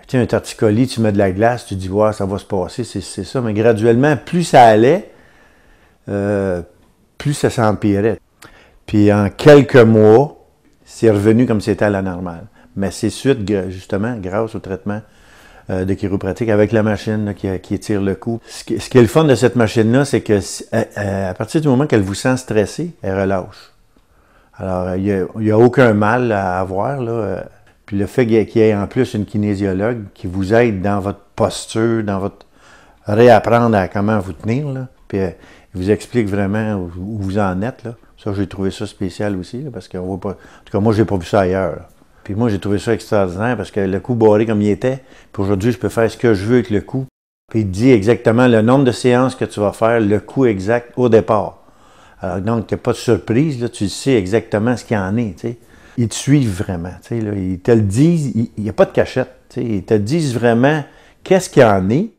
Tu sais, un torticolis, tu mets de la glace, tu dis, ouais, ça va se passer, c'est ça. Mais graduellement, plus ça allait, plus ça s'empirait. Puis en quelques mois, c'est revenu comme c'était à la normale. Mais c'est suite, justement, grâce au traitement de chiropratique avec la machine là, qui étire le cou. Ce qui est le fun de cette machine-là, c'est que à partir du moment qu'elle vous sent stressé, elle relâche. Alors, il n'y a aucun mal à avoir, là. Puis le fait qu'il y ait en plus une kinésiologue qui vous aide dans votre posture, dans votre réapprendre à comment vous tenir, là, puis il vous explique vraiment où vous en êtes, là. Ça, j'ai trouvé ça spécial aussi, là, parce qu'on voit pas. En tout cas, moi, j'ai pas vu ça ailleurs, là. Puis moi, j'ai trouvé ça extraordinaire parce que le cou barré comme il était, puis aujourd'hui, je peux faire ce que je veux avec le cou. Puis il te dit exactement le nombre de séances que tu vas faire, le coût exact au départ. Alors donc, tu n'as pas de surprise, là, tu sais exactement ce qu'il y en est, tu sais. Ils te suivent vraiment, tu sais, là, ils te le disent, il n'y a pas de cachette, tu sais, ils te disent vraiment qu'est-ce qu'il y en est,